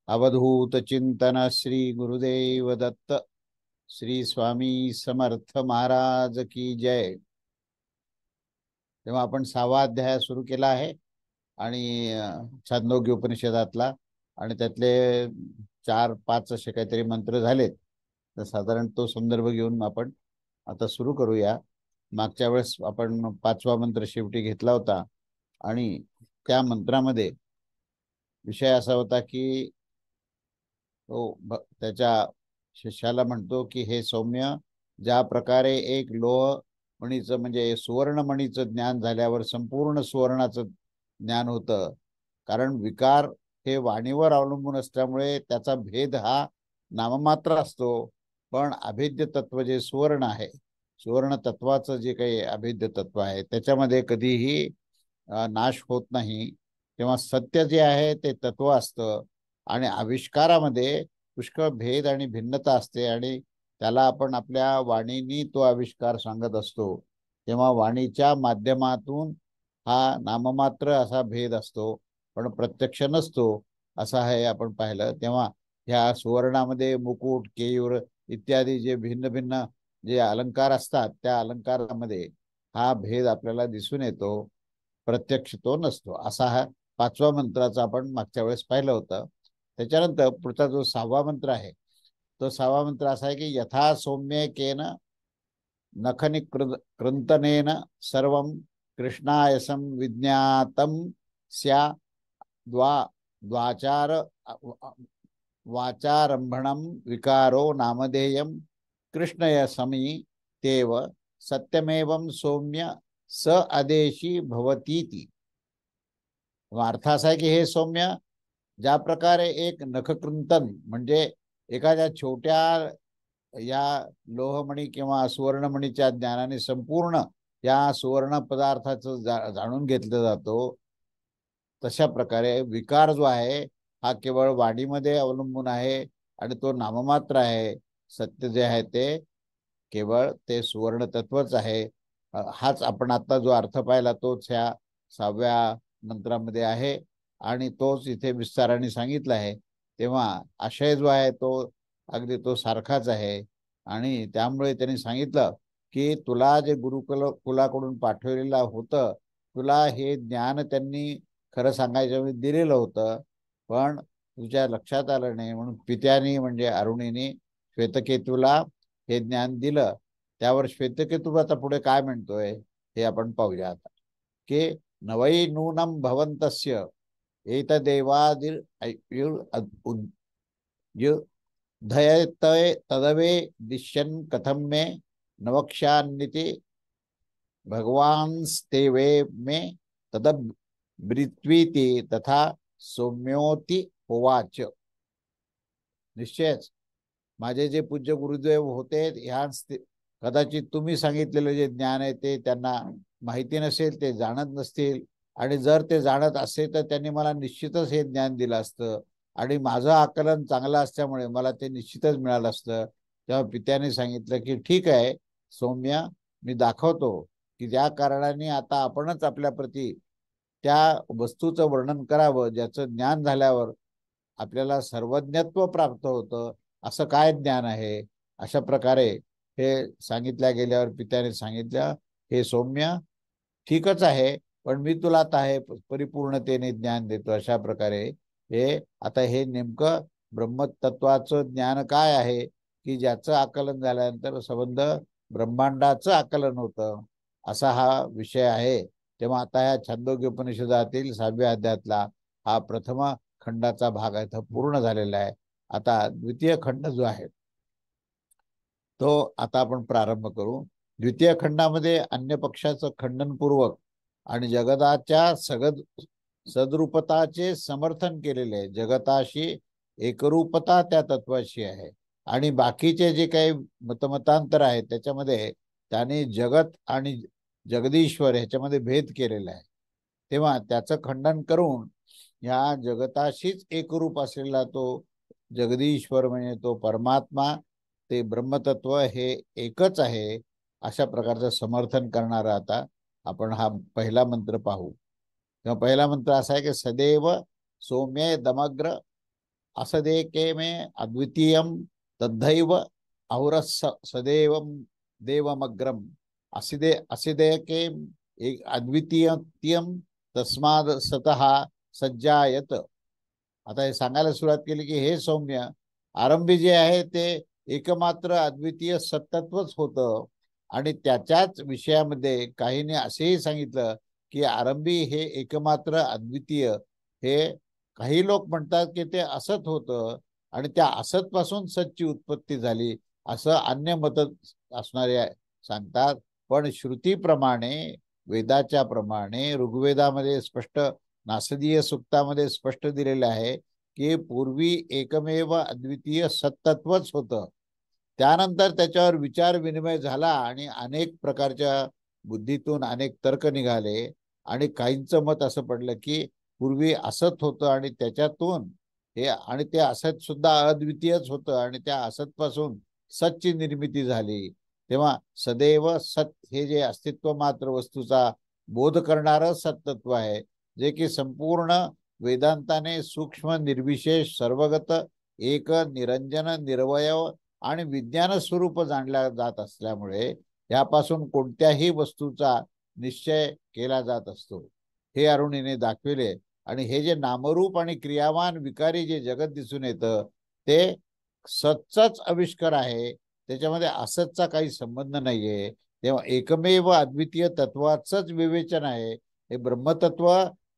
अवधूत चिंतन श्री गुरुदेव दत्त। श्री स्वामी समर्थ महाराज की जय। तेव्हा आपण 6वा अध्याय सुरू केला आहे आणि छांदोग्य उपनिषदातला, आणि त्यातले 4-5 असे काहीतरी मंत्र झालेत. तर साधारण तो संदर्भ घेऊन आपण आता सुरू करूया. मागच्या वेळेस आपण 5वा मंत्र शेवटी घेतला होता आणि त्या मंत्रामध्ये विषय असा होता की तो त्याच्या शिष्याला म्हणतो की हे सौम्य, ज्या प्रकारे एक लोह मणीचं म्हणजे सुवर्णमणीचं ज्ञान झाल्यावर संपूर्ण सुवर्णाचं ज्ञान होतं, कारण विकार हे वाणीवर अवलंबून असल्यामुळे त्याचा भेद हा नाममात्र असतो. पण अभेद्य तत्व जे सुवर्ण आहे, सुवर्ण तत्वाचं जे काही अभेद्य तत्व आहे त्याच्यामध्ये कधीही नाश होत नाही. तेव्हा सत्य जे आहे ते तत्व असतं आणि आविष्कारामध्ये पुष्कळ भेद आणि भिन्नता असते, आणि त्याला आपण आपल्या वाणीनी तो आविष्कार सांगत असतो. तेव्हा वाणीच्या माध्यमातून हा नाममात्र असा भेद असतो, पण प्रत्यक्ष नसतो, असा आहे आपण पाहिलं. तेव्हा ह्या सुवर्णामध्ये मुकुट, केयूर इत्यादी जे भिन्न भिन्न जे अलंकार असतात, त्या अलंकारामध्ये हा भेद आपल्याला दिसून येतो, प्रत्यक्ष तो नसतो. असा हा 5वा मंत्राचा आपण मागच्या वेळेस पाहिलं होतं. त्याच्यानंतर पुढचा जो 6वा मंत्र आहे, तो 6वा मंत्र असा आहे की यथा सौम्यकेन नखनिकृंतनेन सर्वं कृष्णायसं विज्ञातं स्या द्वा द्वाचार वाचारंभणं विकारो नामधेयं कृष्णयसमी तेव सत्यमेवं सौम्य स आदेशी भवतीति. अर्थ असा आहे की हे सौम्य, ज्या प्रकारे एक नखकृंतन म्हणजे एखाद्या छोट्या या लोहमणी किंवा सुवर्णमणीच्या ज्ञानाने संपूर्ण या सुवर्ण पदार्थाचं जाणून घेतलं जातो, तशा प्रकारे विकार जो आहे हा केवळ वाणीमध्ये अवलंबून आहे आणि तो नाममात्र आहे. सत्य जे आहे ते केवळ ते सुवर्ण तत्वच आहे. हाच आपण आता जो अर्थ पाहिला तोच ह्या 6व्या मंत्रामध्ये आहे आणि तोच इथे विस्ताराने सांगितला आहे. तेव्हा आशय जो आहे तो अगदी तो सारखाच आहे, आणि त्यामुळे त्यांनी सांगितलं की तुला जे कुलाकडून पाठवलेलं होतं, तुला हे ज्ञान त्यांनी खरं सांगायच्या वेळी दिलेलं होतं, पण तुझ्या लक्षात आलं नाही, म्हणून पित्यानी म्हणजे अरुणीने श्वेतकेतूला हे ज्ञान दिलं. त्यावर श्वेतकेतू आता पुढे काय म्हणतोय हे आपण पाहूया आता, की नवै नूनम भवन्तस्य एतदेवादिर धयतय तदवे दिश्यन् कथम मे नवक्ष्यान्निति भगवांस्तेवे मे तदब्रीत्वीति तथा सौम्योति होवाच. निश्चयच माझे जे पूज्य गुरुदेव होते ह्याच कदाचित तुम्ही सांगितलेलं जे ज्ञान आहे ते त्यांना माहिती नसेल, ते जाणत नसतील, आणि जर ते जाणत असेल तर त्यांनी मला निश्चितच हे ज्ञान दिलं असतं आणि माझं आकलन चांगलं असल्यामुळे मला ते निश्चितच मिळालं असतं. तेव्हा पित्याने सांगितलं की ठीक आहे सौम्य, मी दाखवतो की ज्या कारणाने आता आपणच आपल्या प्रती त्या वस्तूचं वर्णन करावं ज्याचं ज्ञान झाल्यावर आपल्याला सर्वज्ञत्व प्राप्त होतं. असं काय ज्ञान आहे? अशा प्रकारे हे सांगितल्या गेल्यावर पित्याने सांगितलं, हे सौम्य ठीकच आहे, पण मी तुला आता हे परिपूर्णतेने ज्ञान देतो. अशा प्रकारे हे आता हे नेमकं ब्रह्मतत्वाचं ज्ञान काय आहे की ज्याचं आकलन झाल्यानंतर संबंध ब्रह्मांडाचं आकलन होतं, असा हा विषय आहे. तेव्हा आता ह्या छांदोग्य उपनिषदातील 6व्या अध्यायातला हा प्रथम खंडाचा भाग आहे तो पूर्ण झालेला आहे. आता द्वितीय खंड जो आहे तो आता आपण प्रारंभ करू. द्वितीय खंडामध्ये अन्य पक्षाचं खंडनपूर्वक आणि जगताच्या सदरूपताचे समर्थन केलेले आहे. जगताशी एकरूपता त्या तत्वाशी आहे, आणि बाकीचे जे काही मतमतांतर आहेत त्याच्यामध्ये त्याने जगत आणि जगदीश्वर ह्याच्यामध्ये भेद केलेला आहे. तेव्हा त्याचं खंडन करून ह्या जगताशीच एकरूप असलेला तो जगदीश्वर म्हणजे तो परमात्मा, ते ब्रह्मतत्व हे एकच आहे, अशा प्रकारचं समर्थन करणारा आता आपण हा पहिला मंत्र पाहू. तेव्हा पहिला मंत्र असा आहे की सदैव सौम्य दमग्र असदेके मे अद्वितीयम तद्धैव औरस सदैवम देवमग्रम असिदेके एक अद्वितीयम तस्माद सतः सज्जायत. आता हे सांगायला सुरुवात केली की हे सौम्य, आरंभी जे आहे ते एकमात्र अद्वितीय सत्तत्वच होतं आणि त्याच्याच विषयामध्ये काहींनी असेही सांगितलं की आरंभी हे एकमात्र अद्वितीय हे काही लोक म्हणतात की ते असत होतं आणि त्या असत पासून सतची उत्पत्ती झाली असं अन्य मत असणारे सांगतात. पण श्रुतीप्रमाणे, वेदाच्या प्रमाणे, ऋग्वेदामध्ये स्पष्ट, नासदीय सूक्तामध्ये स्पष्ट दिलेलं आहे की पूर्वी एकमेव अद्वितीय सत्तत्वच होतं. त्यानंतर त्याच्यावर विचार विनिमय झाला आणि अनेक प्रकारच्या बुद्धीतून अनेक तर्क निघाले आणि काहींचं मत असं पडलं की पूर्वी असत होतं आणि त्याच्यातून हे, आणि ते असत सुद्धा अद्वितीयच होतं आणि त्या असतपासून सतची निर्मिती झाली. तेव्हा सदैव सत हे जे अस्तित्व मात्र वस्तूचा बोध करणारं सत्तत्व आहे, जे की संपूर्ण वेदांताने सूक्ष्म, निर्विशेष, सर्वगत, एक, निरंजन, निर्वयव आणि विज्ञान स्वरूप जाणल्या जात असल्यामुळे यापासून कोणत्याही वस्तूचा निश्चय केला जात असतो, हे अरुणीने दाखविले. आणि हे जे नामरूप आणि क्रियावान विकारी जे जगत दिसून येतं ते सतचाच आविष्कार आहे, त्याच्यामध्ये असतचा काही संबंध नाहीये. तेव्हा एकमेव अद्वितीय तत्वाचंच विवेचन आहे. हे ब्रह्मतत्व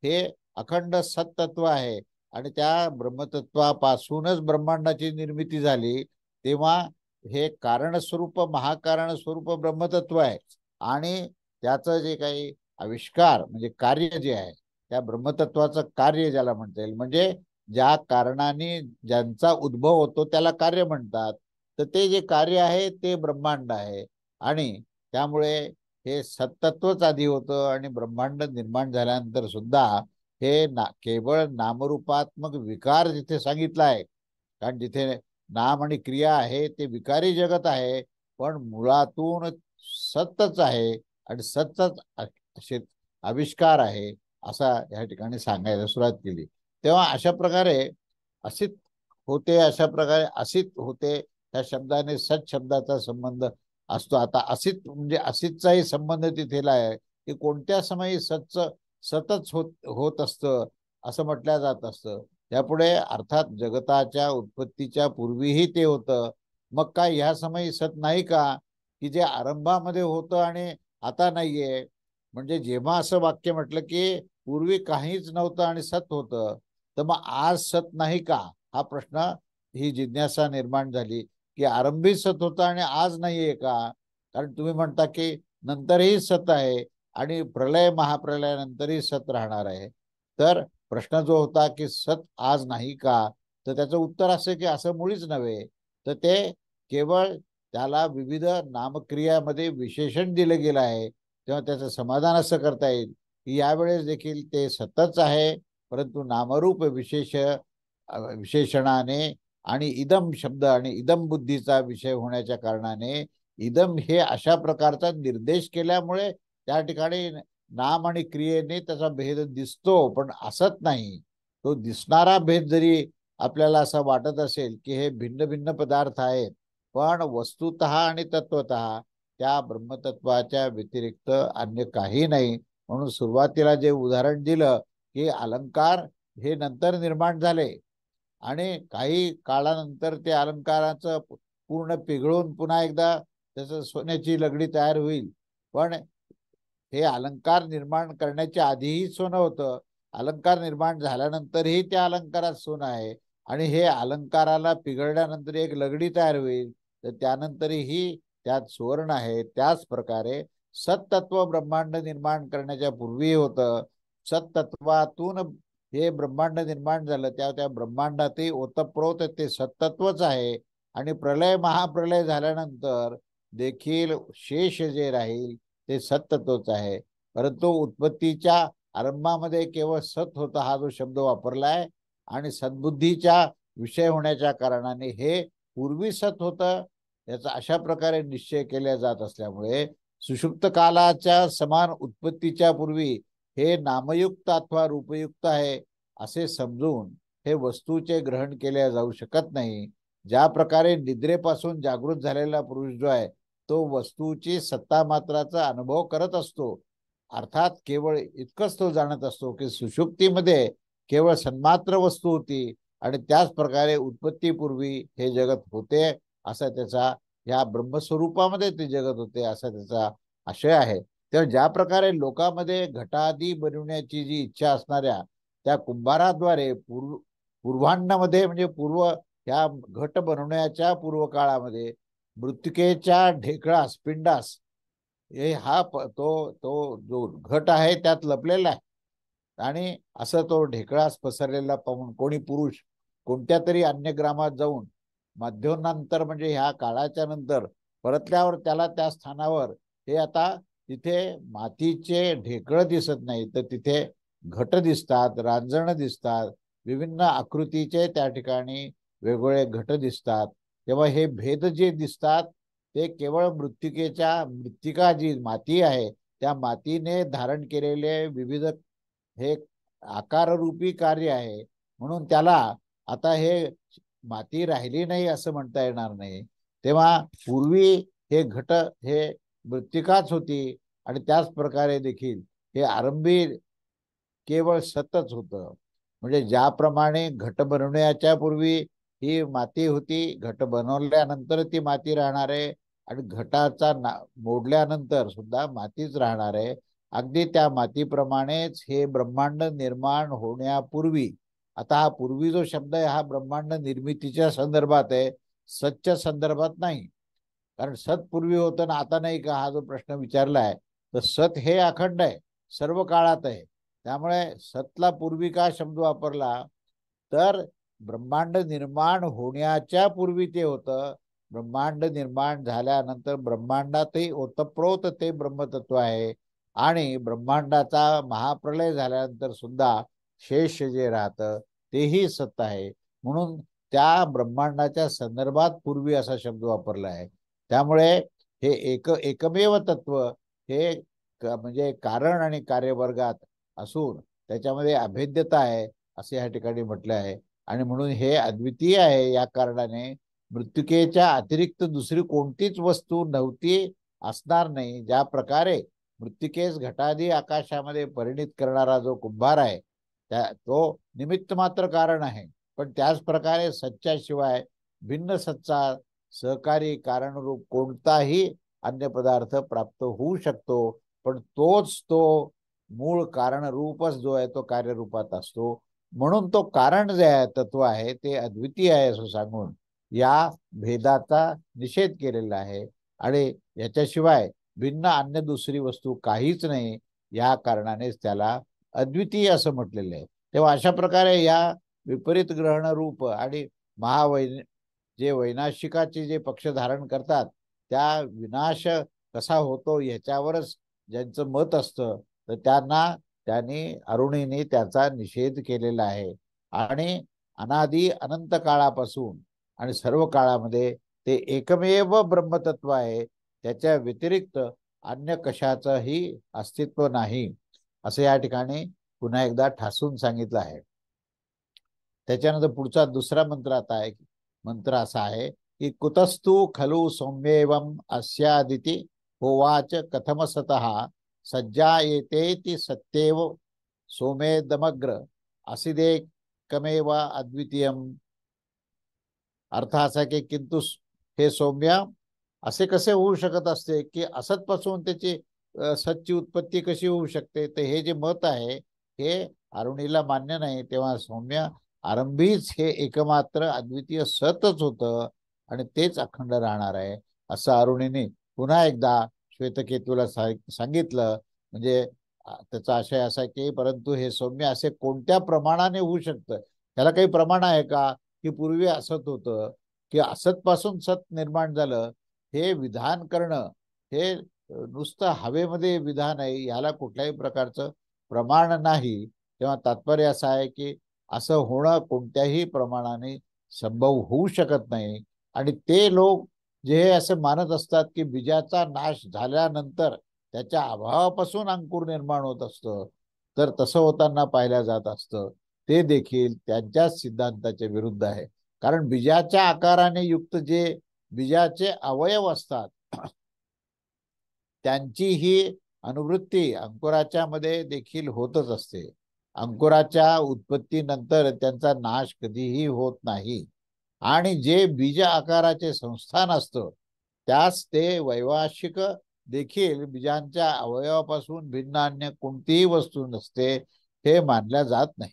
हे अखंड सत्तत्व आहे आणि त्या ब्रह्मतत्वापासूनच ब्रह्मांडाची निर्मिती झाली. तेव्हा हे कारणस्वरूप, महाकारण स्वरूप ब्रह्मतत्व आहे आणि त्याचं जे काही आविष्कार म्हणजे कार्य जे आहे, त्या ब्रह्मतत्वाचं कार्य ज्याला म्हणता येईल, म्हणजे ज्या कारणाने ज्यांचा उद्भव होतो त्याला कार्य म्हणतात. तर ते जे कार्य आहे ते ब्रह्मांड आहे आणि त्यामुळे हे सत्तत्वच आधी होतं आणि ब्रह्मांड निर्माण झाल्यानंतर सुद्धा हे केवळ नामरूपात्मक विकार जिथे सांगितला आहे, कारण जिथे नाम आणि क्रिया आहे ते विकारी जगत आहे, पण मुळातून सत्तच आहे आणि सत्तच आविष्कार आहे असा या ठिकाणी सांगायला सुरुवात केली. तेव्हा अशा प्रकारे असित होते, अशा प्रकारे असित होते, त्या शब्दाने सत शब्दाचा संबंध असतो. आता असित म्हणजे असितचाही संबंध तिथेला आहे की कोणत्या समयी सतच होत असतं असं म्हटलं जात असतं. त्यापुढे अर्थात जगताच्या उत्पत्तीच्या पूर्वीही ते होतं. मग काय ह्या समयी सत नाही का, की जे आरंभामध्ये होतं आणि आता नाहीये? म्हणजे जेव्हा असं वाक्य म्हटलं की पूर्वी काहीच नव्हतं आणि सत होतं, तर मग आज सत नाही का, हा प्रश्न, ही जिज्ञासा निर्माण झाली की आरंभी सत होतं आणि आज नाहीये का? कारण तुम्ही म्हणता की नंतरही सत आहे आणि प्रलय, महाप्रलयानंतरही सत राहणार आहे. तर प्रश्न जो होता की सत आज नाही का, तर त्याचं उत्तर असं की असं मुळीच नव्हे. तर ते केवळ त्याला विविध नामक्रियामध्ये विशेषण दिलं गेलं आहे, तेव्हा त्याचं समाधान असं करता येईल की यावेळेस देखील ते सतच आहे, परंतु नामरूप विशेषणाने आणि इदम शब्द आणि इदम बुद्धीचा विषय होण्याच्या कारणाने इदम हे अशा प्रकारचा निर्देश केल्यामुळे त्या ठिकाणी नाम आणि क्रियेने त्याचा भेद दिसतो, पण असत नाही. तो दिसणारा भेद जरी आपल्याला असं वाटत असेल की हे भिन्न भिन्न पदार्थ आहेत, पण वस्तुतः आणि तत्वतः त्या ब्रह्मतत्वाच्या व्यतिरिक्त अन्य काही नाही. म्हणून सुरुवातीला जे उदाहरण दिलं की अलंकार हे नंतर निर्माण झाले आणि काही काळानंतर ते अलंकाराचं पूर्ण पिघळून पुन्हा एकदा त्याचं सोन्याची लगडी तयार होईल. पण हे अलंकार निर्माण करण्याच्या आधीही सोनं होतं, अलंकार निर्माण झाल्यानंतरही त्या अलंकारात सोनं आहे आणि हे अलंकाराला पिघळल्यानंतर एक लगडी तयार होईल, तर त्यानंतरही त्यात सुवर्ण आहे. त्याच प्रकारे सत्तत्व ब्रह्मांड निर्माण करण्याच्या पूर्वी होतं. सत्तत्वातून हे ब्रह्मांड निर्माण झालं, त्या ब्रह्मांडातही ओतप्रोत ते सत्तत्वच आहे आणि प्रलय, महाप्रलय झाल्यानंतर देखील शेष जे राहील ते सत्तत्वच आहे. परंतु उत्पत्तीच्या आरंभामध्ये केवळ सत होता हा जो शब्द वापरलाय आणि सद्बुद्धीच्या विषय होण्याच्या कारणाने हे पूर्वी सत होतं याचा अशा प्रकारे निश्चय केला जात असल्यामुळे सुषुप्त कालाच्या समान उत्पत्तीच्या पूर्वी हे नामयुक्त अथवा रूपयुक्त आहे असे समजून हे वस्तूचे ग्रहण केले जाऊ शकत नाही. ज्या प्रकारे निद्रेपासून जागृत झालेला पुरुष जो आहे तो वस्तूची सत्ता मात्राचा अनुभव करत असतो. अर्थात केवळ इतकंच तो जाणत असतो की सुषुप्तीमध्ये केवळ सन्मात्र वस्तू होती आणि त्याच प्रकारे उत्पत्तीपूर्वी हे जगत होते असा त्याचा, या ब्रह्मस्वरूपामध्ये ते जगत होते असा त्याचा आशय आहे. तर ज्या प्रकारे लोकांमध्ये घटादी बनवण्याची जी इच्छा असणाऱ्या त्या कुंभाराद्वारे पूर्वांडामध्ये म्हणजे पूर्व ह्या घट बनवण्याच्या पूर्व काळामध्ये मृत्तिकेच्या ढेकळास पिंडास हे तो तो जो घट आहे त्यात लपलेला आहे. आणि असं तो ढेकळास पसरलेला पाहून कोणी पुरुष कोणत्या तरी अन्य ग्रामात जाऊन मध्योन्नंतर म्हणजे ह्या काळाच्या नंतर परतल्यावर त्याला त्या स्थानावर हे आता तिथे मातीचे ढेकळ दिसत नाही तर तिथे घट दिसतात, रांजण दिसतात, विभिन्न आकृतीचे त्या ठिकाणी वेगवेगळे घट दिसतात. तेव्हा हे भेद जे दिसतात ते केवळ मृत्तिका जी माती आहे त्या मातीने धारण केलेले विविध हे आकाररूपी कार्य आहे. म्हणून त्याला आता हे माती राहिली नाही असं म्हणता येणार नाही. तेव्हा पूर्वी हे घट हे मृत्तिकाच होती आणि त्याच प्रकारे देखील हे आरंभी केवळ सतच होतं. म्हणजे ज्याप्रमाणे घट बनवण्याच्या पूर्वी ही माती होती, घट बनवल्यानंतर ती माती राहणार आहे आणि घटाचा मोडल्यानंतर सुद्धा मातीच राहणार आहे. अगदी त्या मातीप्रमाणेच हे ब्रह्मांड निर्माण होण्यापूर्वी, आता हा पूर्वी जो शब्द आहे हा ब्रह्मांड निर्मितीच्या संदर्भात आहे, सतच्या संदर्भात नाही. कारण सत पूर्वी होतं ना आता नाही का, हा जो प्रश्न विचारला आहे तर सत हे अखंड आहे, सर्व काळात आहे. त्यामुळे सतला पूर्वी का शब्द वापरला तर ब्रह्मांड निर्माण होण्याच्या पूर्वी ते होतं. ब्रह्मांड निर्माण झाल्यानंतर ब्रह्मांडातही ओतप्रोत ते ब्रह्मतत्व आहे आणि ब्रह्मांडाचा महाप्रलय झाल्यानंतर सुद्धा शेष जे राहतं तेही सत आहे. म्हणून त्या ब्रह्मांडाच्या संदर्भात पूर्वी असा शब्द वापरला आहे. त्यामुळे हे एकमेव तत्व हे म्हणजे कारण आणि कार्यवर्गात असून त्याच्यामध्ये अभेद्यता आहे असे या ठिकाणी म्हटलं आहे. आणि म्हणून हे अद्वितीय आहे. या कारणाने मृत्तिकेच्या अतिरिक्त दुसरी कोणतीच वस्तू नव्हती, असणार नाही. ज्या प्रकारे मृत्तिकेस घटादी आकाशामध्ये परिणित करणारा जो कुंभार आहे तो निमित्त मात्र कारण आहे. पण त्याच प्रकारे सच्च्याशिवाय भिन्न सच्चा सहकारी कारणरूप कोणताही अन्य पदार्थ प्राप्त होऊ शकतो. पण तोच तो मूळ कारण रूपच जो आहे तो कार्यरूपात असतो. म्हणून तो कारण जे आहे तत्व आहे ते अद्वितीय आहे असं सांगून या भेदाचा निषेध केलेला आहे. आणि याच्याशिवाय भिन्न अन्य दुसरी वस्तू काहीच नाही, या कारणानेच त्याला अद्वितीय असं म्हटलेलं आहे. तेव्हा अशा प्रकारे या विपरीत ग्रहण रूप आणि जे वैनाशिकाचे जे पक्ष धारण करतात त्या विनाश कसा होतो ह्याच्यावरच ज्यांचं मत असतं तर त्यांनी अरुणीने त्याचा निषेध केलेला आहे. आणि अनादी अनंत काळापासून आणि सर्व काळामध्ये ते एकमेव ब्रह्मतत्व आहे, त्याच्या व्यतिरिक्त अन्य कशाचंही अस्तित्व नाही असं या ठिकाणी पुन्हा एकदा ठासून सांगितलं आहे. त्याच्यानंतर पुढचा दुसरा मंत्र आता आहे. मंत्र असा आहे की कुतस्तु खलु सौम्येवम अस्यादिति होवाच कथमसतः सज्जायेतेति सत्येव सोमेदमग्र असिदेकमेव अद्वितीयम. अर्थ असा की किंतु हे सौम्या असे कसे होऊ शकत असते की असतपासून त्याची सतची उत्पत्ती कशी होऊ शकते. तर हे जे मत आहे हे अरुणीला मान्य नाही. तेव्हा सौम्य आरंभीच हे एकमात्र अद्वितीय सतच होतं आणि तेच अखंड राहणार आहे असं अरुणीने पुन्हा एकदा श्वेतकेतूला सांगितलं. म्हणजे त्याचा आशय असा की परंतु हे सौम्य असे कोणत्या प्रमाणाने होऊ शकतं, त्याला काही प्रमाण आहे का की पूर्वी असत होतं की असत पासून सत निर्माण झालं. हे विधान करणं हे नुसतं हवेमध्ये विधान आहे, याला कुठल्याही प्रकारचं प्रमाण नाही. तेव्हा तात्पर्य असं आहे की असं होणं कोणत्याही प्रमाणाने संभव होऊ शकत नाही. आणि ते लोक जे असं मानत असतात की बीजाचा नाश झाल्यानंतर त्याच्या अभावापासून अंकुर निर्माण होत असतं तर तसं होताना पाहिलं जात असतं. ते देखील त्यांच्याच सिद्धांताच्या विरुद्ध आहे. कारण बीजाच्या आकाराने युक्त जे बीजाचे अवयव असतात त्यांची ही अनुवृत्ती अंकुराच्या मध्ये देखील होतच असते. अंकुराच्या उत्पत्तीनंतर त्यांचा नाश कधीही होत नाही. आणि जे बीज आकाराचे संस्थान असतं त्यास ते वैवाशिक देखील बीजांच्या अवयवापासून भिन्न अन्य कोणतीही वस्तू नसते हे मानल्या जात नाही.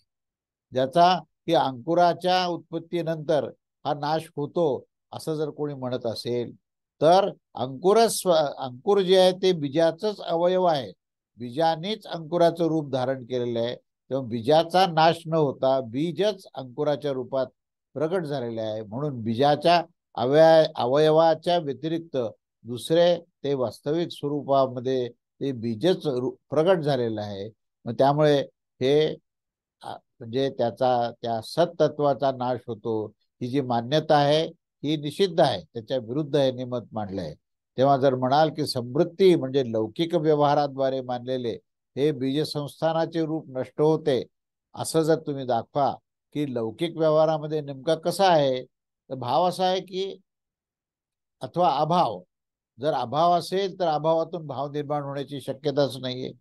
ज्याचा की अंकुराच्या उत्पत्तीनंतर हा नाश होतो असं जर कोणी म्हणत असेल तर अंकुर जे आहे ते बीजाचंच अवयव आहे. बीजानेच अंकुराचं रूप धारण केलेलं आहे. तेव्हा बीजाचा नाश न होता बीजच अंकुराच्या रूपात प्रगट झालेले आहे. म्हणून बीजाच्या अवयवाच्या व्यतिरिक्त दुसरे ते वास्तविक स्वरूपामध्ये ते बीजच प्रगट झालेलं आहे. मग त्यामुळे हे म्हणजे त्याचा त्या सत्तत्वाचा नाश होतो ही जी मान्यता आहे ही निषिद्ध आहे. त्याच्या विरुद्ध हे मत मांडलंय. तेव्हा जर म्हणाल की समृद्धी म्हणजे लौकिक व्यवहाराद्वारे मानलेले हे बीजसंस्थानाचे रूप नष्ट होते असं जर तुम्ही दाखवा की लौकिक व्यवहारामध्ये नेमका कसा आहे तर भाव असा आहे की अथवा अभाव, जर अभाव असेल तर अभावातून भाव निर्माण होण्याची शक्यताच नाहीये.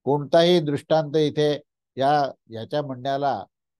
कोणताही दृष्टांत इथे याच्या म्हणण्याला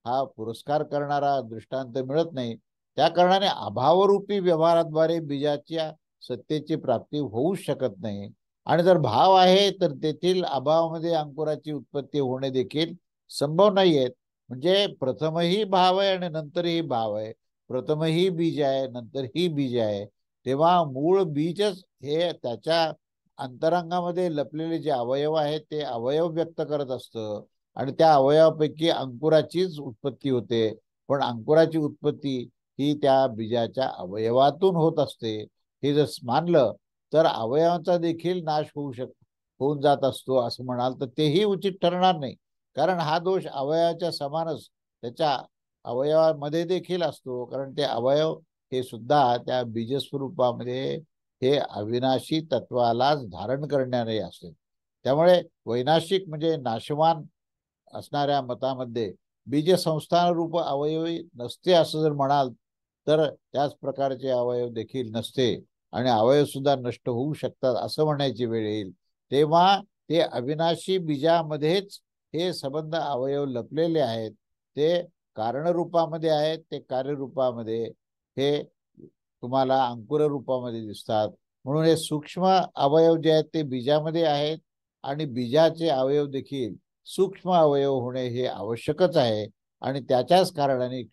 हा पुरस्कार करणारा दृष्टांत मिळत नाही. त्या कारणाने अभावरूपी व्यवहाराद्वारे बीजाच्या सत्तेची प्राप्ती होऊ शकत नाही. आणि जर भाव आहे तर तेथील अभावामध्ये अंकुराची उत्पत्ती होणे देखील संभव नाहीये. म्हणजे प्रथमही भाव आहे आणि नंतरही भाव आहे. प्रथमही बीज आहे नंतरही बीज आहे. तेव्हा मूळ बीजच हे त्याच्या अंतरंगामध्ये लपलेले जे अवयव आहेत ते अवयव व्यक्त करत असतं आणि त्या अवयवापैकी अंकुराचीच उत्पत्ती होते. पण अंकुराची उत्पत्ती ही त्या बीजाच्या अवयवातून होत असते. हे जर मानलं तर अवयवांचा देखील नाश होऊन जात असतो असं म्हणाल तर तेही उचित ठरणार नाही. कारण हा दोष अवयवाच्या समानच त्याच्या अवयवामध्ये देखील असतो. कारण ते अवयव हे सुद्धा त्या बीजस्वरूपामध्ये हे अविनाशी तत्वालाच धारण करणारे असते. त्यामुळे वैनाशिक म्हणजे नाशवान असणाऱ्या मतामध्ये बीज संस्थान रूप अवयवी नसते असं जर म्हणाल तर त्याच प्रकारचे अवयव देखील नसते आणि अवयव सुद्धा नष्ट होऊ शकतात असं म्हणायची वेळ येईल. तेव्हा ते अविनाशी बीजामध्येच हे संबंध अवयव लपलेले आहेत. ते कारणरूपामध्ये आहेत. ते कार्यरूपामध्ये हे तुम्हाला अंकुर रूपामध्ये दिसतात. म्हणून हे सूक्ष्म अवयव जे आहेत ते बीजामध्ये आहेत आणि बीजाचे अवयव देखील सूक्ष्म अवयव होणे हे आवश्यकच आहे. आणि त्याच्याच कारणाने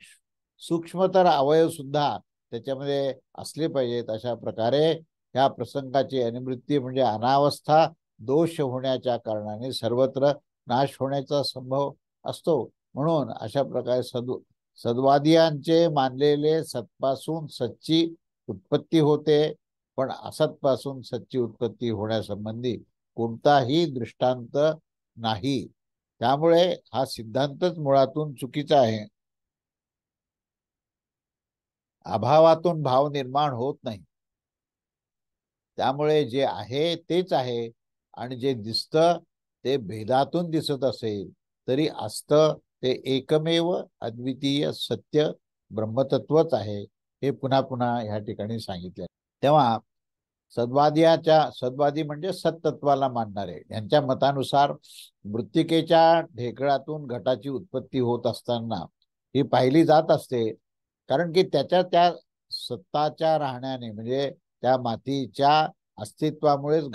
सूक्ष्मतर अवयव सुद्धा त्याच्यामध्ये असले पाहिजेत. अशा प्रकारे ह्या प्रसंगाची अनुवृत्ती म्हणजे अनावस्था दोष होण्याच्या कारणाने सर्वत्र नाश होण्याचा संभव असतो. म्हणून अशा प्रकारे सद्वादियांचे मानलेले सत्पासून सच्ची उत्पत्ती होते पण असतपासून सच्ची उत्पत्ती होण्यासंबंधी कोणताही दृष्टांत नाही. त्यामुळे हा सिद्धांतच मुळातून चुकीचा आहे. अभावातून भाव निर्माण होत नाही. त्यामुळे जे आहे तेच आहे आणि जे दिसतं ते भेदातून दिसत असेल तरी असतं ते एकमेव अद्वितीय सत्य ब्रह्मतत्वच आहे. हे पुन्हा पुन्हा ह्या ठिकाणी सांगितले. तेव्हा सद्वादी म्हणजे सत्तत्वाला मानणारे यांच्या मतानुसार मृत्तिकेच्या ढेकळातून घटाची उत्पत्ती होत असताना ही पाहिली जात असते. कारण की त्या सत्ताच्या राहण्याने म्हणजे त्या मातीच्या अस्तित्वामुळेच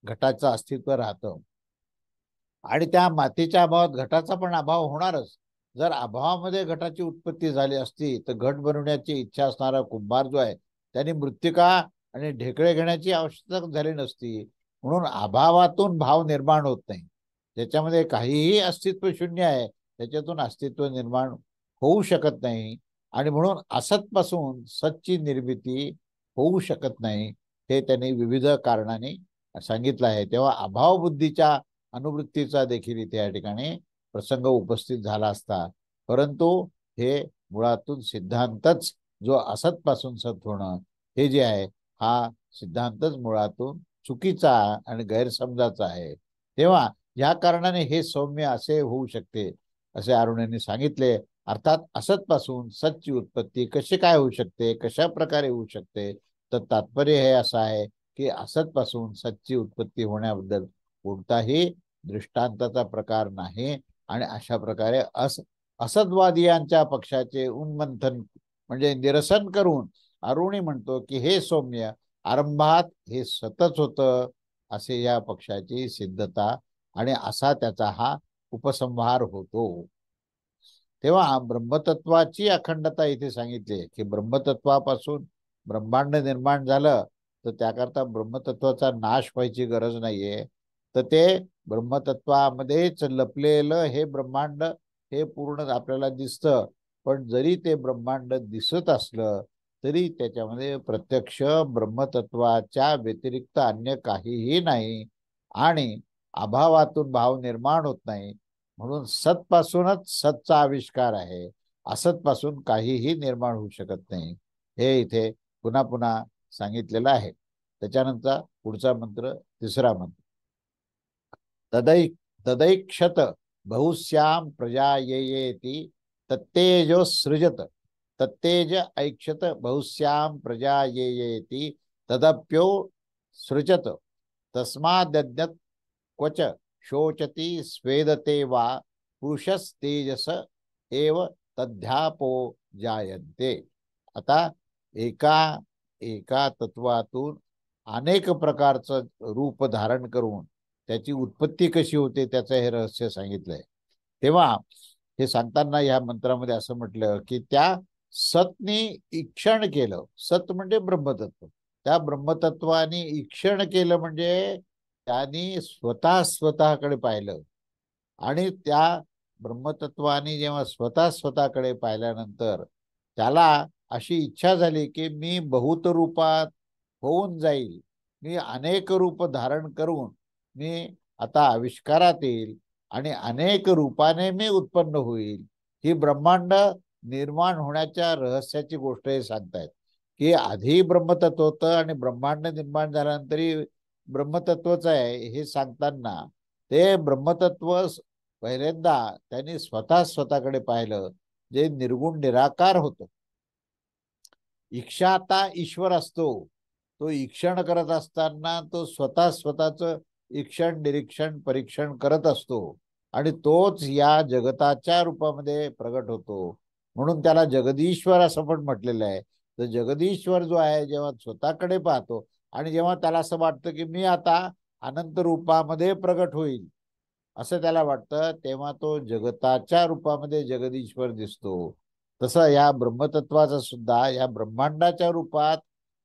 घटाचं अस्तित्व राहतं. आणि त्या मातीच्या अभावात घटाचा पण अभाव होणारच. जर अभावामध्ये घटाची उत्पत्ती झाली असती तर घट बनवण्याची इच्छा असणारा कुंभार जो आहे त्यांनी मृत्तिका आणि ढेकळे घेण्याची आवश्यकता झाली नसती. म्हणून अभावातून भाव निर्माण होत नाही. ज्याच्यामध्ये काहीही अस्तित्व शून्य आहे त्याच्यातून अस्तित्व निर्माण होऊ शकत नाही. आणि म्हणून असतपासून सच्ची निर्मिती होऊ शकत नाही हे त्यांनी विविध कारणाने सांगितलं आहे. तेव्हा अभाव बुद्धीच्या अनुवृत्तीचा देखील इथे या ठिकाणी प्रसंग उपस्थित झाला असता. परंतु हे मुळातून सिद्धांतच जो असतपासून सत होणं हे जे आहे हा सिद्धांतच मुळातून चुकीचा आणि गैरसमजाचा आहे. तेव्हा या कारणाने हे सौम्य असे होऊ शकते. असे अरुण यांनी सांगितले. अर्थात असतपासून सतची उत्पत्ती कशी काय होऊ शकते, कशा प्रकारे होऊ शकते, तर तात्पर्य हे असं आहे की असतपासून सतची उत्पत्ती होण्याबद्दल कोणताही दृष्टांताचा प्रकार नाही. आणि अशा प्रकारे असतवादियांच्या पक्षाचे उन्मंथन म्हणजे निरसन करून अरुणी म्हणतो की हे सौम्य, आरंभात हे सतच होतं असे या पक्षाची सिद्धता आणि असा त्याचा हा उपसंहार होतो. तेव्हा ब्रह्मतत्वाची अखंडता इथे सांगितली की ब्रह्मतत्वापासून ब्रह्मांड निर्माण झालं तर त्याकरता ब्रह्मतत्वाचा नाश व्हायची गरज नाहीये. तर ते ब्रह्मतत्वामध्येच लपलेलं हे ब्रह्मांड हे पूर्ण आपल्याला दिसतं. पण जरी ते ब्रह्मांड दिसत असलं तरी त्याच्यामध्ये प्रत्यक्ष ब्रह्मतत्वाच्या व्यतिरिक्त अन्य काहीही नाही आणि अभावातून भाव निर्माण होत नाही. म्हणून सतपासूनच सतचा आविष्कार आहे. असतपासून काहीही निर्माण होऊ शकत नाही हे इथे पुन्हा पुन्हा सांगितलेलं आहे. त्याच्यानंतर पुढचा मंत्र, तिसरा मंत्र, तदैक्षत बहुश्याम प्रजा येती तत्तेजो सृजत तत्तेज ऐक्षत बहुश्याम प्रजा येती तदप्यो सृजत तस्माद्यज्ञत क्वच शोचती स्वेदते वा पुरुषस्तेजस एव तद्ध्यापो जायन्ते. आता एका एका तत्वातून अनेक प्रकारचं रूप धारण करून त्याची उत्पत्ती कशी होते त्याचं हे रहस्य सांगितलंय. तेव्हा हे सांगताना या मंत्रामध्ये असं म्हटलं की त्या सतने ईक्षण केलं. सत म्हणजे ब्रह्मतत्व. त्या ब्रह्मतत्वाने ईक्षण केलं म्हणजे त्यांनी स्वतःकडे पाहिलं आणि त्या ब्रह्मतत्वाने जेव्हा स्वतःकडे पाहिल्यानंतर त्याला अशी इच्छा झाली की मी बहुत रूपात होऊन जाईल, मी अनेक रूप धारण करून मी आता आविष्कारात येईल आणि अनेक रूपाने मी उत्पन्न होईल. ही ब्रह्मांड निर्माण होण्याच्या रहस्याची गोष्ट हे सांगतायत की आधी ब्रह्मतत्व होतं आणि ब्रह्मांड निर्माण झाल्यानंतरही ब्रह्मतत्वच आहे हे सांगताना ते ब्रह्मतत्व पहिल्यांदा त्यांनी स्वतःकडे पाहिलं जे निर्गुण निराकार होतं. ईक्षाता ईश्वर असतो. तो ईक्षण करत असताना तो स्वतःच ईक्षण निरीक्षण परीक्षण करत असतो आणि तोच या जगताच्या रूपामध्ये प्रगट होतो. म्हणून त्याला जगदीश्वर असं पण म्हटलेलं आहे. तर जगदीश्वर जो आहे जेव्हा स्वतःकडे पाहतो आणि जेव्हा त्याला असं वाटतं की मी आता अनंत रूपामध्ये प्रगट होईल असं त्याला वाटतं तेव्हा तो जगताच्या रूपामध्ये जगदीश्वर दिसतो. तसं या ब्रह्मतत्वाचा सुद्धा या ब्रह्मांडाच्या रूपात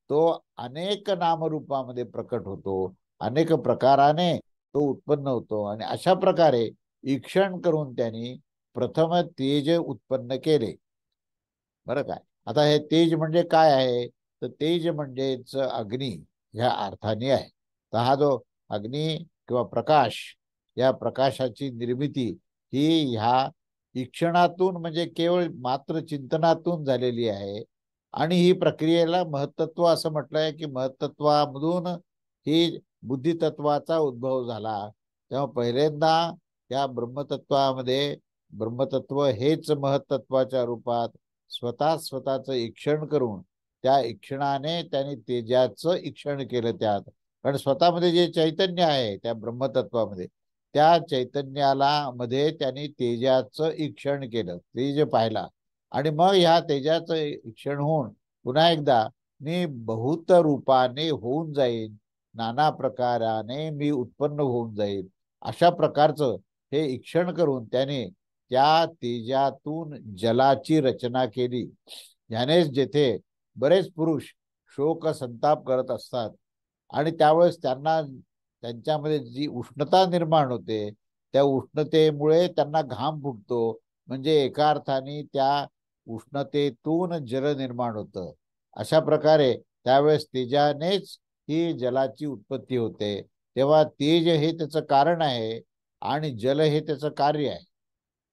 तो अनेक नामरूपामध्ये प्रकट होतो. अनेक प्रकाराने तो उत्पन्न होतो आणि अशा प्रकारे ईक्षण करून त्यांनी प्रथम तेज उत्पन्न केले. बरं काय, आता हे तेज म्हणजे काय आहे तर तेज म्हणजेच अग्नी ह्या अर्थाने आहे. तर हा जो अग्नी किंवा प्रकाश या प्रकाशाची निर्मिती ही ह्या ईक्षणातून म्हणजे केवळ मात्र चिंतनातून झालेली आहे. आणि ही प्रक्रियेला महत्त्व असं म्हटलंय की महत्त्वामधून ही बुद्धितत्वाचा उद्भव झाला. तेव्हा पहिल्यांदा या ब्रह्मतत्वामध्ये ब्रह्मतत्व हेच महत्त्वाच्या रूपात स्वतःचं ईक्षण करून त्या ईक्षणाने त्यांनी तेजाचं ईक्षण केलं त्यात. कारण स्वतःमध्ये जे चैतन्य आहे त्या ब्रह्मतत्वामध्ये त्या चैतन्याला मध्ये त्यांनी तेजाचं ईक्षण केलं, तेज पाहिला आणि मग ह्या तेजाचं ईक्षण होऊन पुन्हा एकदा मी बहुत रूपाने होऊन जाईन, नाना प्रकाराने मी उत्पन्न होऊन जाईल अशा प्रकारचं हे ईक्षण करून त्याने त्या तेजातून जलाची रचना केली. यानेच जेथे बरेच पुरुष शोक संताप करत असतात आणि त्यावेळेस त्यांना त्यांच्यामध्ये जी उष्णता निर्माण होते त्या उष्णतेमुळे त्यांना घाम फुटतो. म्हणजे एका अर्थाने त्या उष्णतेतून जल निर्माण होतं. अशा प्रकारे त्यावेळेस तेजानेच ही जलाची उत्पत्ती होते. तेव्हा तेज हे त्याचं कारण आहे आणि जल हे त्याचं कार्य आहे.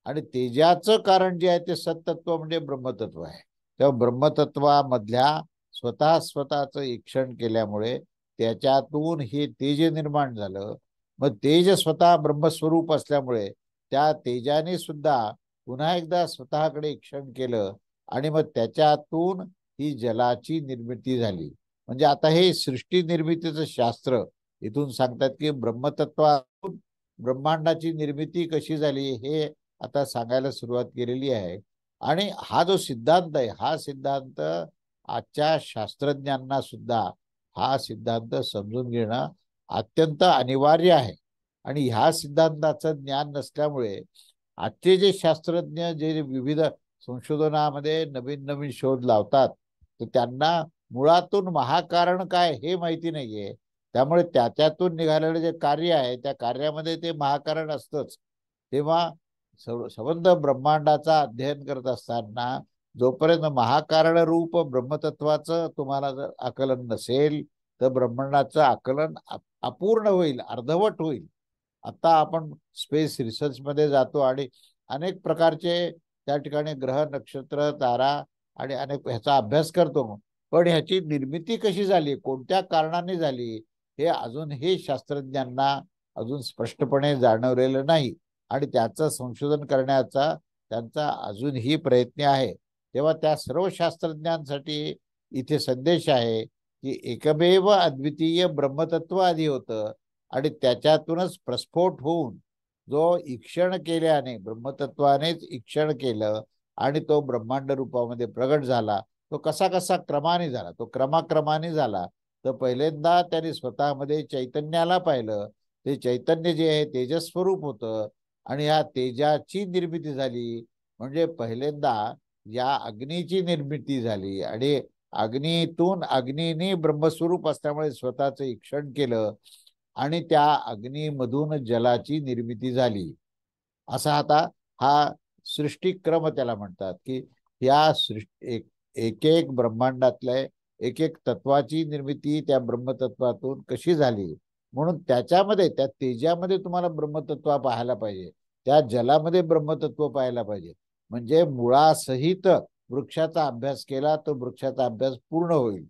आणि तेजाचं कारण जे आहे ते सत्तत्व म्हणजे ब्रह्मतत्व आहे. तेव्हा ब्रह्मतत्वामधल्या स्वतःचं ईक्षण केल्यामुळे त्याच्यातून हे तेज निर्माण झालं. मग तेज स्वतः ब्रह्मस्वरूप असल्यामुळे त्या तेजाने सुद्धा पुन्हा एकदा स्वतःकडे ईक्षण केलं आणि मग त्याच्यातून ही जलाची निर्मिती झाली. म्हणजे आता हे सृष्टी निर्मितीचं शास्त्र इथून सांगतात की ब्रह्मतत्वातून ब्रह्मांडाची निर्मिती कशी झाली हे आता सांगायला सुरुवात केलेली आहे. आणि हा जो सिद्धांत आहे, हा सिद्धांत आजच्या शास्त्रज्ञांना सुद्धा हा सिद्धांत समजून घेणं अत्यंत अनिवार्य आहे. आणि ह्या सिद्धांताचं ज्ञान नसल्यामुळे आजचे जे शास्त्रज्ञ जे विविध संशोधनामध्ये नवीन नवीन शोध लावतात, तर त्यांना मुळातून महाकारण काय हे माहिती नाहीये. त्यामुळे त्याच्यातून निघालेलं जे कार्य आहे त्या कार्यामध्ये ते महाकारण असतंच. तेव्हा संबंध ब्रह्मांडाचा अध्ययन करत असताना जोपर्यंत महाकारण रूप ब्रह्मतत्वाचं तुम्हाला जर आकलन नसेल तर ब्रह्मांडाचं आकलन अपूर्ण होईल, अर्धवट होईल. आता आपण स्पेस रिसर्च मध्ये जातो आणि अनेक प्रकारचे त्या ठिकाणी ग्रह, नक्षत्र, तारा आणि अनेक ह्याचा अभ्यास करतो. पण ह्याची निर्मिती कशी झाली, कोणत्या कारणाने झाली, हे अजूनही शास्त्रज्ञांना अजून स्पष्टपणे जाणवलेलं नाही. आणि त्याचं संशोधन करण्याचा त्यांचा अजूनही प्रयत्न आहे. तेव्हा त्या सर्व शास्त्रज्ञांसाठी इथे संदेश आहे की एकमेव अद्वितीय ब्रह्मतत्व आधी होतं आणि त्याच्यातूनच प्रस्फोट होऊन जो ईक्षण केल्याने ब्रह्मतत्वानेच ईक्षण केलं आणि तो ब्रह्मांड रूपामध्ये प्रगट झाला. तो कसा कसा क्रमाने झाला, तो क्रमाक्रमाने झाला. तर पहिल्यांदा त्यांनी स्वतःमध्ये चैतन्याला पाहिलं. ते चैतन्य जे आहे तेजस्वरूप होतं आणि ह्या तेजाची निर्मिती झाली. म्हणजे पहिल्यांदा या अग्नीची निर्मिती झाली आणि अग्नीतून अग्नीने ब्रह्मस्वरूप असल्यामुळे स्वतःचं ईक्षण केलं आणि त्या अग्नीमधून जलाची निर्मिती झाली. असा आता हा सृष्टिक्रम त्याला म्हणतात की या सृष्टी एक एक ब्रह्मांडातल्या एक एक तत्वाची निर्मिती त्या ब्रह्मतत्वातून कशी झाली. म्हणून त्याच्यामध्ये त्या तेजामध्ये तुम्हाला ब्रह्मतत्व पाहायला पाहिजे, त्या जलामध्ये ब्रह्मतत्व पाहायला पाहिजे. म्हणजे मुळासहित वृक्षाचा अभ्यास केला तर वृक्षाचा अभ्यास पूर्ण होईल.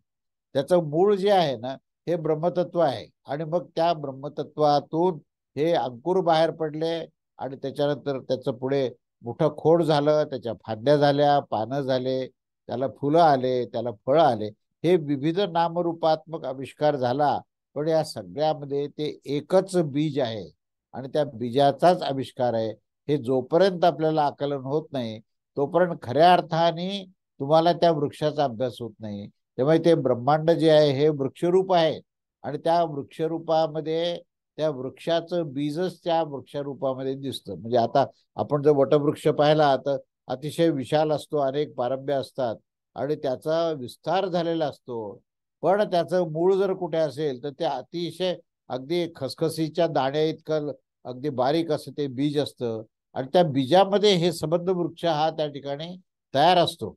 त्याचं मूळ जे आहे ना हे ब्रह्मतत्व आहे. आणि मग त्या ब्रह्मतत्वातून हे अंकुर बाहेर पडले आणि त्याच्यानंतर त्याचं पुढे मोठं खोड झालं, त्याच्या फांद्या झाल्या, पानं झाले, त्याला फुलं आले, त्याला फळं आले. हे विविध नामरूपात्मक आविष्कार झाला. पण या सगळ्यामध्ये ते एकच बीज आहे आणि त्या बीजाचाच आविष्कार आहे. हे जोपर्यंत आपल्याला आकलन होत नाही तोपर्यंत खऱ्या अर्थाने तुम्हाला त्या वृक्षाचा अभ्यास होत नाही. त्यामुळे ते ब्रह्मांड जे आहे हे वृक्षरूप आहे आणि त्या वृक्षरूपामध्ये त्या वृक्षाचं बीजच त्या वृक्षरूपामध्ये दिसतं. म्हणजे आता आपण जर वटवृक्ष पाहिला तर अतिशय विशाल असतो, अनेक पारंब्य असतात आणि त्याचा विस्तार झालेला असतो. पण त्याचं मूळ जर कुठे असेल तर ते अतिशय अगदी खसखसीच्या दाण्या इतकं अगदी बारीक असं ते बीज असतं आणि त्या बीजामध्ये हे सबंध वृक्ष हा त्या ठिकाणी तयार असतो.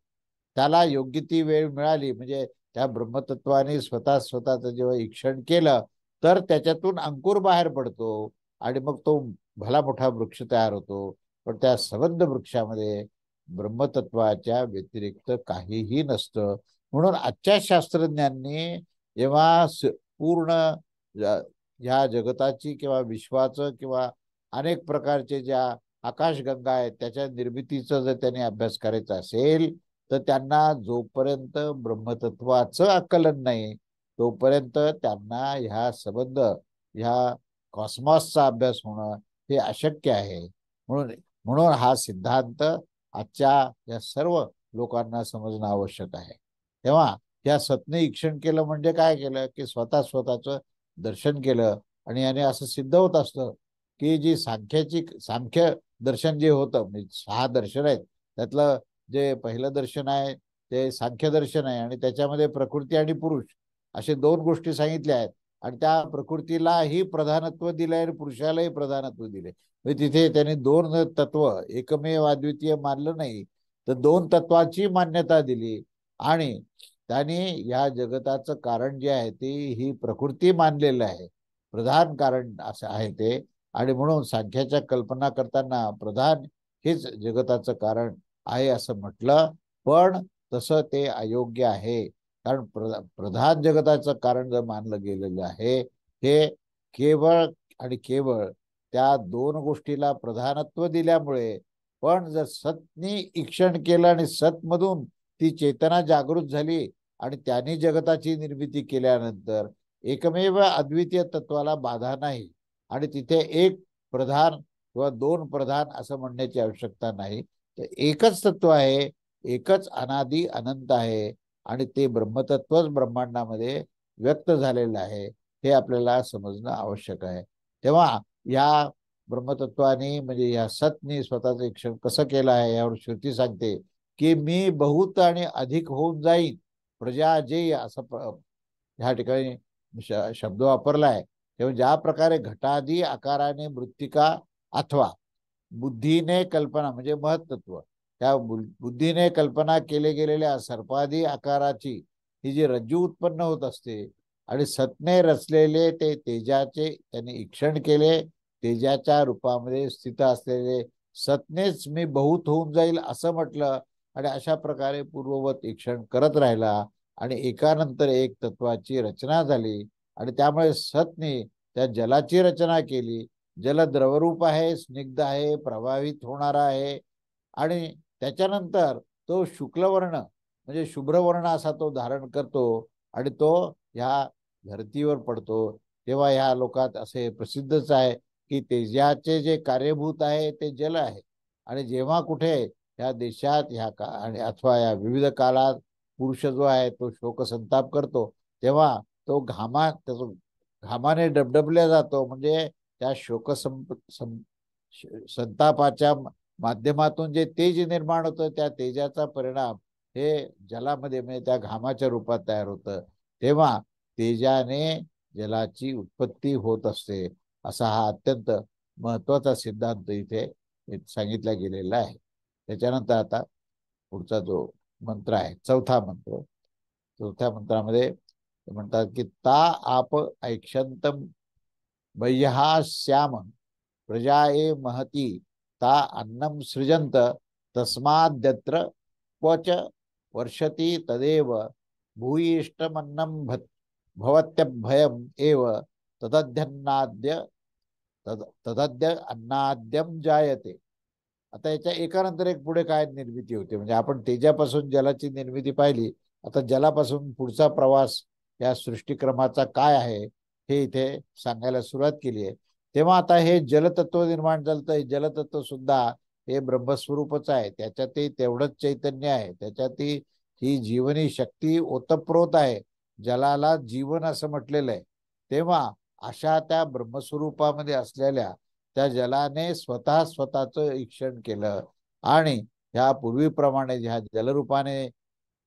त्याला योग्य ती वेळ मिळाली म्हणजे त्या ब्रह्मतत्वाने स्वतःचं जेव्हा ईक्षण केलं तर त्याच्यातून अंकुर बाहेर पडतो आणि मग तो भला मोठा वृक्ष तयार होतो. पण त्या सबंध वृक्षामध्ये ब्रह्मतत्वाच्या व्यतिरिक्त काहीही नसतं. म्हणून आजच्या शास्त्रज्ञांनी जेव्हा पूर्ण ह्या जगताची किंवा विश्वाचं किंवा अनेक प्रकारचे ज्या आकाशगंगा आहेत त्याच्या निर्मितीचा जर त्यांनी अभ्यास करायचा असेल तर त्यांना जोपर्यंत ब्रह्मतत्वाचं आकलन नाही तोपर्यंत त्यांना ह्या संबंध ह्या कॉस्मॉसचा अभ्यास होणं हे अशक्य आहे. म्हणून म्हणून हा सिद्धांत आजच्या या सर्व लोकांना समजणं आवश्यक आहे. तेव्हा या सतने ईक्षण केलं म्हणजे काय केलं की स्वतःचं दर्शन केलं. आणि याने असं सिद्ध होत असतं की जी सांख्य दर्शन जे होतं म्हणजे 6 दर्शन आहेत त्यातलं जे पहिलं दर्शन आहे ते सांख्य दर्शन आहे आणि त्याच्यामध्ये प्रकृती आणि पुरुष असे 2 गोष्टी सांगितल्या आहेत आणि त्या प्रकृतीलाही प्रधानत्व दिलंय आणि पुरुषालाही प्रधानत्व दिले. म्हणजे तिथे त्यांनी 2 तत्व एकमेव अद्वितीय मानलं नाही तर 2 तत्वाची मान्यता दिली आणि त्याने या जगताचं कारण जे आहे ते ही प्रकृती मानलेलं आहे, प्रधान कारण असं आहे ते. आणि म्हणून सांख्याच्या कल्पना करताना प्रधान हेच जगताचं कारण आहे असं म्हटलं. पण तसं ते अयोग्य आहे. कारण प्रधान जगताचं कारण जर मानलं गेलेलं आहे हे केवळ आणि केवळ त्या 2 गोष्टीला प्रधानत्व दिल्यामुळे पण जर सतनी ईक्षण केलं आणि सतमधून ती चेतना जागृत झाली आणि त्यांनी जगताची निर्मिती केल्यानंतर एकमेव अद्वितीय तत्वाला बाधा नाही आणि तिथे एक प्रधान किंवा दोन प्रधान असं म्हणण्याची आवश्यकता नाही. तर एकच तत्व आहे, एकच अनादी अनंत आहे आणि ते ब्रह्मतत्वच ब्रह्मांडामध्ये व्यक्त झालेलं आहे, हे आपल्याला समजणं आवश्यक आहे. तेव्हा या ब्रह्मतत्वाने म्हणजे या सतनी स्वतःचं ईक्षण कसं केलं आहे यावर श्रुती सांगते की मी बहुत आणि अधिक होऊन जाईन प्रजा जे असं ह्या ठिकाणी शब्द वापरलाय. तेव्हा ज्या प्रकारे घटादी आकाराने मृत्तिका अथवा बुद्धीने कल्पना म्हणजे महत्त्व त्या बुद्धीने कल्पना केले गेलेल्या सर्पादी आकाराची ही जी रज्जू उत्पन्न होत असते आणि सतने रचलेले ते तेजाचे त्यांनी ईक्षण केले, तेजाच्या रूपामध्ये स्थित असलेले सतनेच मी बहुत होऊन जाईल असं म्हटलं आणि अशा प्रकारे पूर्ववत ईक्षण करत राहिला आणि एकानंतर एक तत्वाची रचना झाली आणि त्यामुळे सतने त्या जलाची रचना केली. जल द्रवरूप आहे, स्निग्ध आहे, प्रभावित होणारा आहे आणि त्याच्यानंतर तो शुक्लवर्ण म्हणजे शुभ्रवर्ण असा तो धारण करतो आणि तो ह्या धरतीवर पडतो. तेव्हा ह्या लोकात असे प्रसिद्धच आहे की तेजाचे जे कार्यभूत आहे ते जल आहे आणि जेव्हा कुठे ह्या देशात ह्या आणि अथवा या विविध काळात पुरुष जो आहे तो शोक संताप करतो तेव्हा तो घामाने डबडबल्या जातो. म्हणजे त्या संतापाच्या माध्यमातून जे तेज निर्माण होतं त्या तेजाचा परिणाम हे जलामध्ये म्हणजे त्या घामाच्या रूपात तयार होतं. तेव्हा तेजाने जलाची उत्पत्ती होत असते असा हा अत्यंत महत्वाचा सिद्धांत इथे सांगितला गेलेला आहे. त्याच्यानंतर आता पुढचा जो मंत्र आहे चौथा मंत्र. चौथ्या मंत्रामध्ये म्हणतात की ता आप ऐक्षंतम श्याम प्रजाए महती ता अन्नम सृजंत तस्माद्यत्र क्वच वर्षति तदेव भूयिष्टमन्नम भवत्यभयम एव तदध्यन्नाद्य तदद्य अन्नाद्यम जायते. आता याच्या एकानंतर एक पुढे काय निर्मिती होते म्हणजे आपण तेजापासून जलाची निर्मिती पाहिली. आता जलापासून पुढचा प्रवास या सृष्टीक्रमाचा काय आहे हे इथे सांगायला सुरुवात केली आहे. तेव्हा आता हे जलतत्व निर्माण झालं तर जलतत्व सुद्धा हे ब्रह्मस्वरूपच आहे. त्याच्यातही तेवढंच चैतन्य आहे, त्याच्यातही ही जीवनी शक्ती ओतप्रोत आहे. जलाला जीवन असं म्हटलेलं आहे. तेव्हा अशा त्या ब्रह्मस्वरूपामध्ये असलेल्या त्या जलाने स्वतःचं ईक्षण केलं आणि ह्या पूर्वीप्रमाणे ह्या जलरूपाने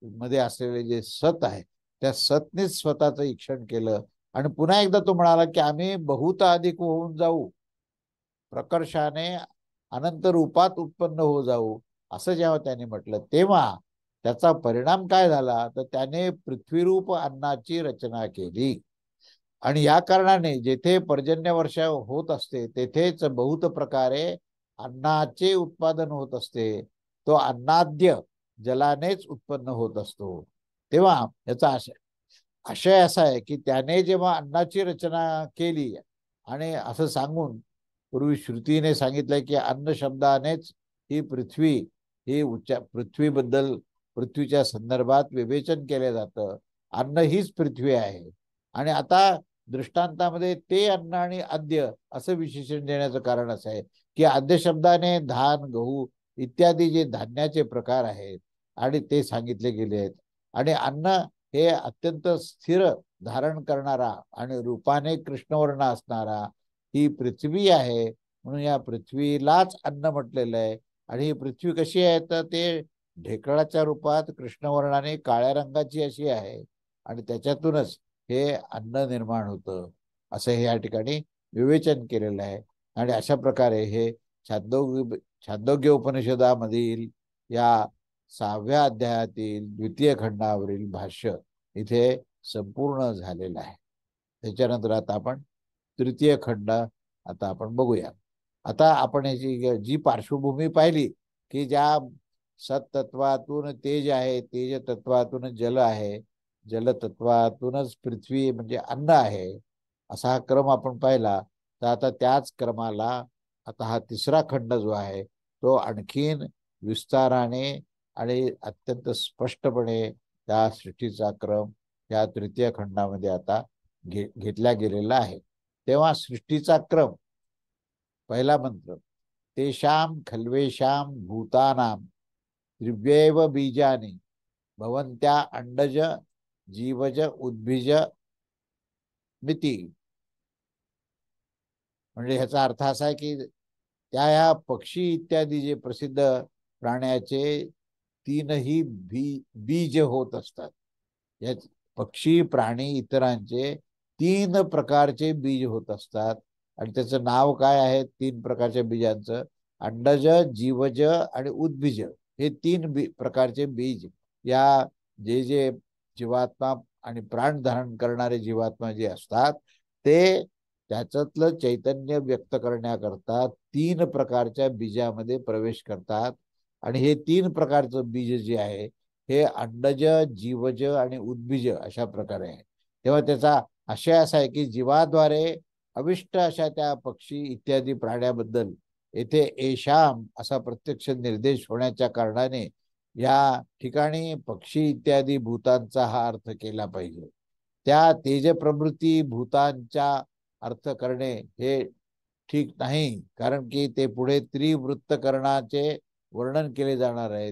मध्ये असलेले जे सत आहे त्या सतनेच स्वतःचं ईक्षण केलं आणि पुन्हा एकदा तो म्हणाला की आम्ही बहुत अधिक होऊन जाऊ, प्रकर्षाने अनंत रूपात उत्पन्न हो जाऊ असं जेव्हा त्याने म्हटलं तेव्हा त्याचा परिणाम काय झाला तर त्याने पृथ्वीरूप अन्नाची रचना केली आणि या कारणाने जेथे पर्जन्य वर्षा होत असते तेथेच बहुत प्रकारे अन्नाचे उत्पादन होत असते. तो अन्नाद्य जलानेच उत्पन्न होत असतो. तेव्हा याचा आशय असा आहे की त्याने जेव्हा अन्नाची रचना केली आणि असं सांगून पूर्वी श्रुतीने सांगितलंय की अन्न शब्दानेच ही पृथ्वी ही पृथ्वीबद्दल पृथ्वीच्या संदर्भात विवेचन केलं जातं. अन्न हीच पृथ्वी आहे आणि आता दृष्टांतामध्ये ते अन्न आणि आद्य असं विशेषण देण्याचं कारण असं आहे की आद्य शब्दाने धान गहू इत्यादी जे धान्याचे प्रकार आहेत आणि ते सांगितले गेले आहेत आणि अन्न हे अत्यंत स्थिर धारण करणारा आणि रूपाने कृष्णवर्ण असणारा ही पृथ्वी आहे. म्हणून या पृथ्वीलाच अन्न म्हटलेलं आहे आणि ही पृथ्वी कशी आहे तर ते ढेकळाच्या रूपात कृष्णवर्णाने काळ्या रंगाची अशी आहे आणि त्याच्यातूनच हे अन्न निर्माण होतं असं हे या ठिकाणी विवेचन केलेलं आहे. आणि अशा प्रकारे हे छांदोग्य उपनिषदामधील या 6व्या अध्यायातील द्वितीय खंडावरील भाष्य इथे संपूर्ण झालेलं आहे. त्याच्यानंतर आता आपण तृतीय खंड आता आपण बघूया. आता आपण याची जी पार्श्वभूमी पाहिली की ज्या सत्तत्वातून तेज आहे, तेज तत्वातून जल आहे, जलतत्वातूनच पृथ्वी म्हणजे अन्न आहे असा हा क्रम आपण पाहिला. तर आता त्याच क्रमाला आता हा तिसरा खंड जो आहे तो आणखीन विस्ताराने आणि अत्यंत स्पष्टपणे त्या सृष्टीचा क्रम या तृतीय खंडामध्ये आता घेतला गेलेला आहे. तेव्हा सृष्टीचा क्रम, पहिला मंत्र, तेषां खल्वेषां भूतानां त्रिव्येव बीजानि भवन्त्या अंडज जीवज उद्भिज मिती. म्हणजे ह्याचा अर्थ असा आहे की ह्या पक्षी इत्यादी जे प्रसिद्ध प्राण्याचे तीनही बीज होत असतात. या पक्षी प्राणी इतरांचे 3 प्रकारचे बीज होत असतात. आणि त्याचं नाव काय आहे 3 प्रकारच्या बीजांचं? अंडज, जीवज आणि उद्भिज. हे 3 प्रकारचे बीज या जे जीवात्मा आणि प्राण धारण करणारे जीवात्मा जे असतात ते त्याच्यातलं चैतन्य व्यक्त करण्याकरता 3 प्रकारच्या बीजामध्ये प्रवेश करतात. आणि हे 3 प्रकारचं बीज जे आहे हे अंडज, जीवज आणि उद्भिज अशा प्रकारे आहे. तेव्हा त्याचा आशय असा आहे की जीवाद्वारे अविष्ट अशा त्या पक्षी इत्यादी प्राण्याबद्दल येथे एशाम असा प्रत्यक्ष निर्देश होण्याच्या कारणाने या ठिकाणी पक्षी इत्यादी भूतांचा हा अर्थ केला पाहिजे. त्या तेज प्रवृत्ती भूतांच्या अर्थ करणे हे ठीक नाही, कारण की ते पुढे त्रिवृत्तकरणाचे वर्णन केले जाणार आहे.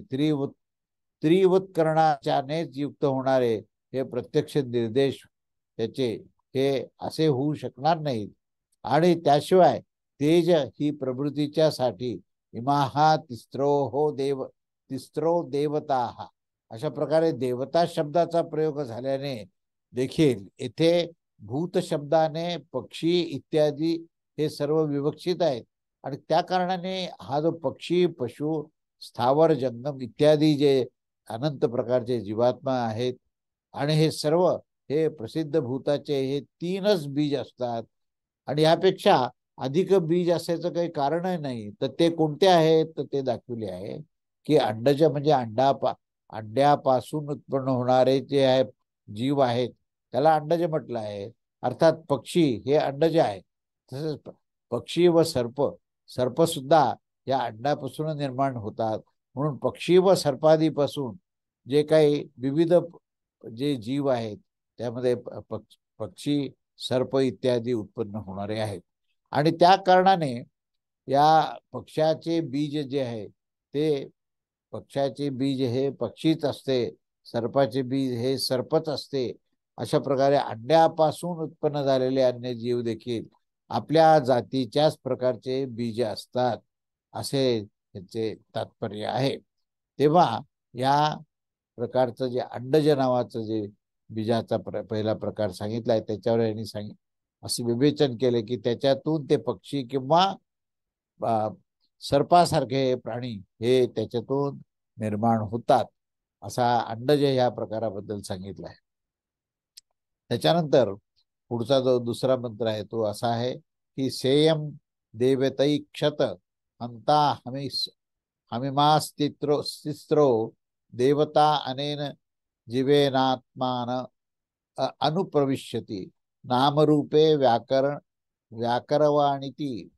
त्रिवृत्तकरणाच्यानेच युक्त होणारे हे प्रत्यक्ष निर्देश त्याचे हे असे होऊ शकणार नाहीत. आणि त्याशिवाय तेज ही प्रवृत्तीच्या साठी इमाहा तिस्रो देवता अशा प्रकारे देवता शब्दाचा प्रयोग झाल्याने देखील येथे भूत शब्दाने पक्षी इत्यादी हे सर्व विवक्षित आहेत. आणि त्या कारणाने हा जो पक्षी, पशु, स्थावर, जंगम इत्यादी जे अनंत प्रकारचे जीवात्मा आहेत आणि हे सर्व हे प्रसिद्ध भूताचे हे 3च बीज असतात. आणि यापेक्षा अधिक बीज असायचं काही कारणही नाही. तर ते कोणते आहेत तर ते दाखवले आहे की अंडज म्हणजे अंड्यापासून उत्पन्न होणारे जे आहे जीव आहेत त्याला अंडज म्हटलं आहे. अर्थात पक्षी हे अंडज आहे. तसंच पक्षी व सर्प सुद्धा या अंडापासून निर्माण होतात. म्हणून पक्षी व सर्पादीपासून जे काही विविध जे जीव आहेत त्यामध्ये पक्षी, सर्प इत्यादी उत्पन्न होणारे आहेत. आणि त्या कारणाने या पक्षाचे बीज जे आहे ते पक्षाचे बीज हे पक्षीच असते, सर्पाचे बीज हे सर्पच असते. अशा प्रकारे अंड्यापासून उत्पन्न झालेले अन्य जीव देखील आपल्या जातीच्याच प्रकारचे बीज असतात असे त्याचे तात्पर्य आहे. तेव्हा या प्रकारचं जे अंडज नावाचं जे बीजाचा पहिला प्रकार सांगितलाय त्याच्यावर यांनी असे विवेचन केले की त्याच्यातून ते पक्षी किंवा सर्पासारखे प्राणी हे त्याच्यातून निर्माण होतात असा अंडज ह्या प्रकाराबद्दल सांगितलं आहे. त्याच्यानंतर पुढचा जो दुसरा मंत्र आहे तो असा आहे की सेयम देवतैक्षत हंता हमिमास्तिस्रो देवता अनेन जीवेनात्मान अनुप्रविश्यति नामरूपे व्याकरवाणीती.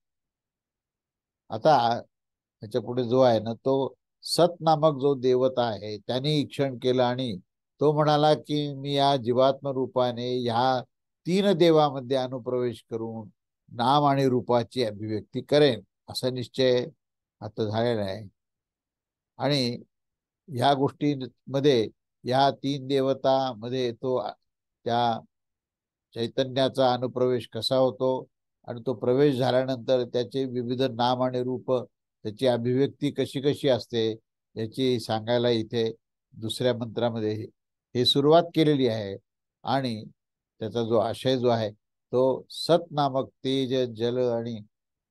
आता त्याच्या पुढे जो आहे ना तो सत नामक जो देवता आहे त्याने ईक्षण केलं आणि तो म्हणाला की मी या जीवात्म रूपाने ह्या 3 देवामध्ये अनुप्रवेश करून नाम आणि रूपाची अभिव्यक्ती करेन असा निश्चय आता झालेला आहे. आणि ह्या गोष्टींमध्ये या 3 देवतामध्ये तो त्या चैतन्याचा अनुप्रवेश कसा होतो आणि तो प्रवेश झाल्यानंतर त्याचे विविध नाम आणि रूप त्याची अभिव्यक्ती कशी कशी असते याची सांगायला इथे दुसऱ्या मंत्रामध्ये हे सुरुवात केलेली आहे. आणि त्याचा जो आशय जो आहे तो सत नामक तेज, जल आणि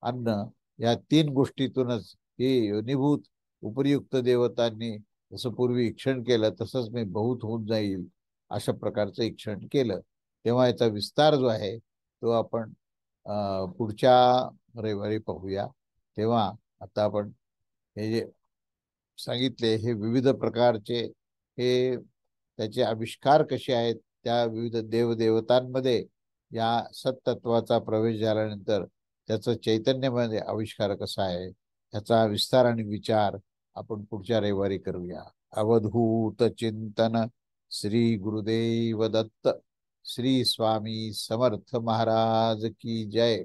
अन्न या 3 गोष्टीतूनच ही योनिभूत उपयुक्त देवतांनी जसं पूर्वी ईक्षण केलं तसंच मी बहुत होऊन जाईल अशा प्रकारचं ईक्षण केलं. तेव्हा याचा विस्तार जो आहे तो आपण पुढच्या रविवारी पाहूया. तेव्हा आता आपण हे जे सांगितले हे विविध प्रकारचे हे त्याचे आविष्कार कसे आहेत त्या विविध देवदेवतांमध्ये या सत्तत्वाचा प्रवेश झाल्यानंतर त्याचं चैतन्यामध्ये आविष्कार कसा आहे ह्याचा विस्तार आणि विचार आपण पुढच्या रविवारी करूया. अवधूत चिंतन. श्री गुरुदेव दत्त. श्री स्वामी समर्थ महाराज की जय.